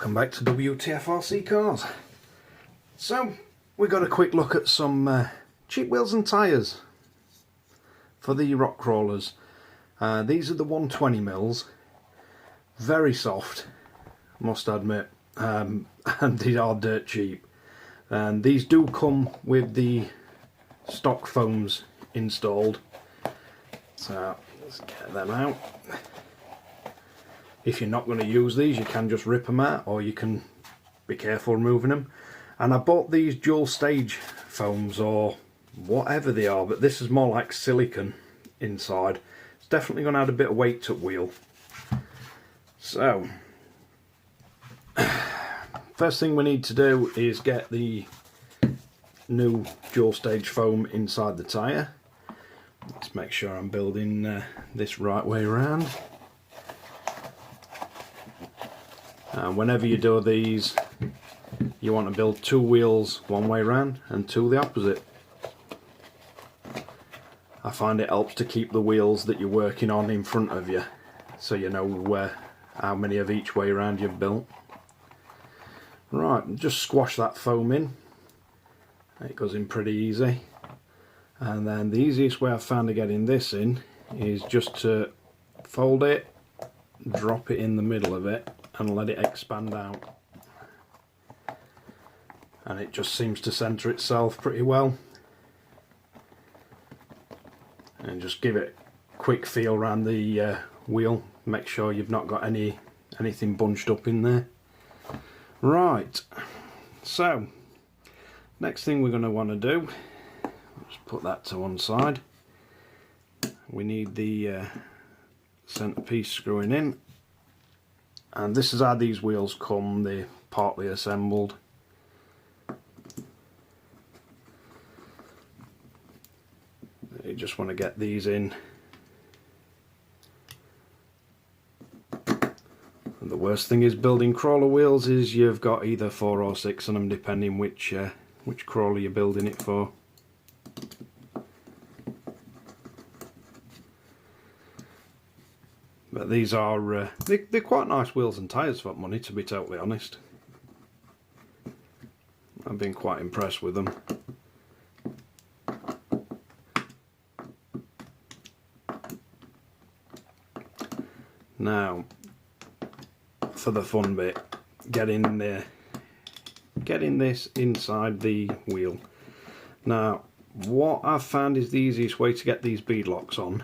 welcome back to Wtf Rc Cars. So we got a quick look at some cheap wheels and tyres for the rock crawlers. These are the 120mm, very soft, must admit, and they are dirt cheap. And these do come with the stock foams installed, so let's get them out. If you're not going to use these, you can just rip them out, or you can be careful removing them. And I bought these dual stage foams, or whatever they are, but this is more like silicone inside. It's definitely going to add a bit of weight to the wheel. So first thing we need to do is get the new dual stage foam inside the tyre. Let's make sure I'm building this right way around. Whenever you do these, you want to build two wheels one way around and two the opposite. I find it helps to keep the wheels that you're working on in front of you, so you know how many of each way around you've built. Right, just squash that foam in. It goes in pretty easy. And then the easiest way I've found of getting this in is just to fold it, drop it in the middle of it, and let it expand out, and it just seems to centre itself pretty well. And just give it a quick feel around the wheel, make sure you've not got anything bunched up in there. Right, so next thing we're going to want to do, let's put that to one side. We need the centrepiece screwing in. And this is how these wheels come, they're partly assembled. You just want to get these in. And the worst thing is building crawler wheels is you've got either 4 or 6 on them, depending which crawler you're building it for. But these are they're quite nice wheels and tyres for money, to be totally honest. I've been quite impressed with them. Now, for the fun bit, getting this inside the wheel. Now, what I've found is the easiest way to get these beadlocks on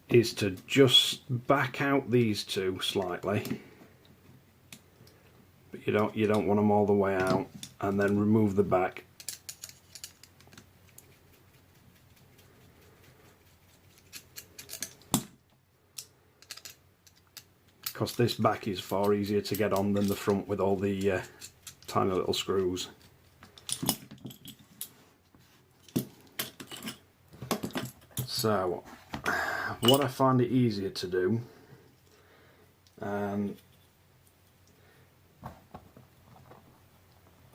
is to just back out these two slightly, but you don't want them all the way out, and then remove the back. Because this back is far easier to get on than the front with all the tiny little screws. So what I find it easier to do,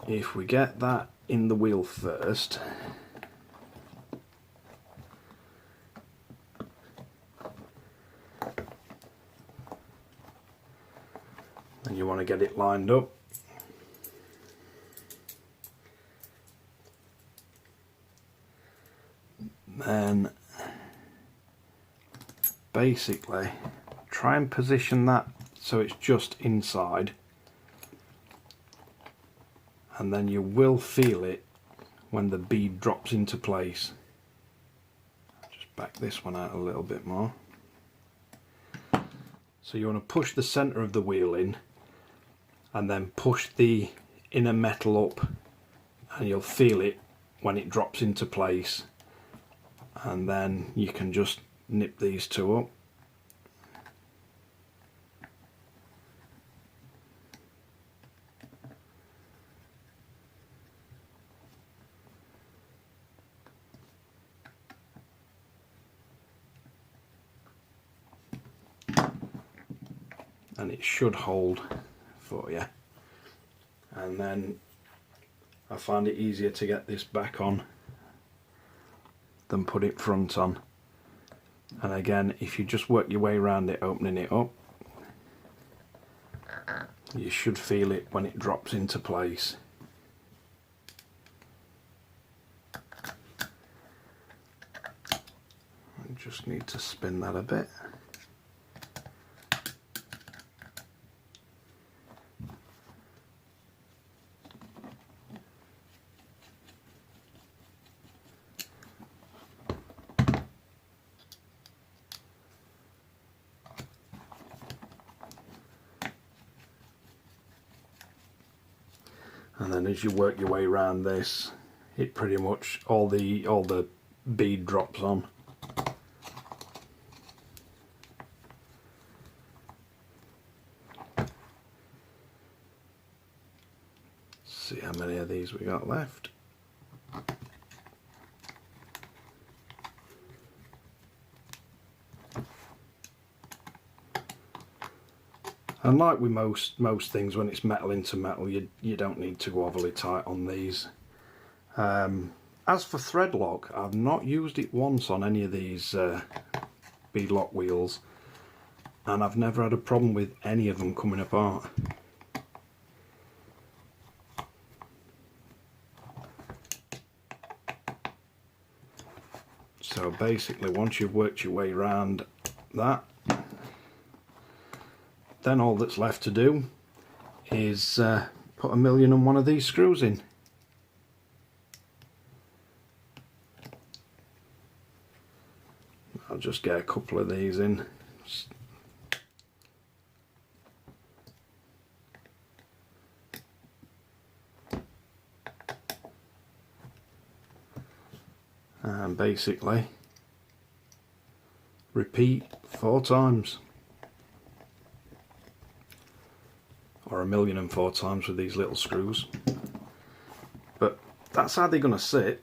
if we get that in the wheel first, and you want to get it lined up, then basically try and position that so it's just inside, and then you will feel it when the bead drops into place. Just back this one out a little bit more. So you want to push the centre of the wheel in, and then push the inner metal up, and you'll feel it when it drops into place, and then you can just nip these two up. And it should hold for you. And then I find it easier to get this back on than put it front on. And again, if you just work your way around it, opening it up, You should feel it when it drops into place. I just need to spin that a bit. And then as you work your way around this, it pretty much all the bead drops on. See how many of these we got left. And like with most things, when it's metal into metal, you don't need to go overly tight on these. As for thread lock, I've not used it once on any of these beadlock wheels, and I've never had a problem with any of them coming apart. So basically, once you've worked your way around that, then all that's left to do is put 1,000,001 of these screws in. I'll just get a couple of these in. And basically repeat 4 times. Or 1,000,004 times with these little screws. But that's how they're going to sit.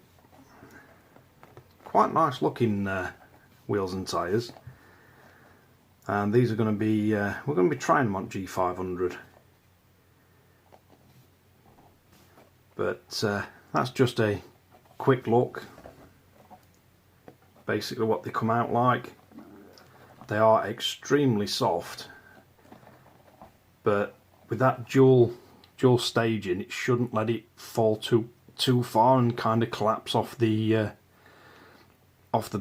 Quite nice looking wheels and tyres. And these are going to be, we're going to be trying them on G500. But that's just a quick look. Basically what they come out like. They are extremely soft. But with that dual staging, it shouldn't let it fall too far and kind of collapse off the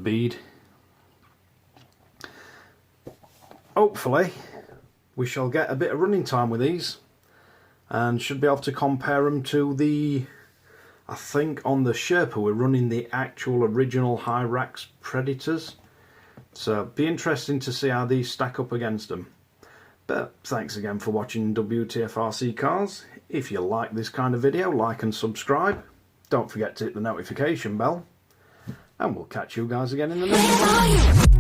bead. Hopefully we shall get a bit of running time with these and should be able to compare them to the, I think on the Sherpa we're running the actual original Hyrax Predators, so it'd be interesting to see how these stack up against them. But thanks again for watching Wtf Rc Cars. If you like this kind of video, like and subscribe. Don't forget to hit the notification bell. And we'll catch you guys again in the next one.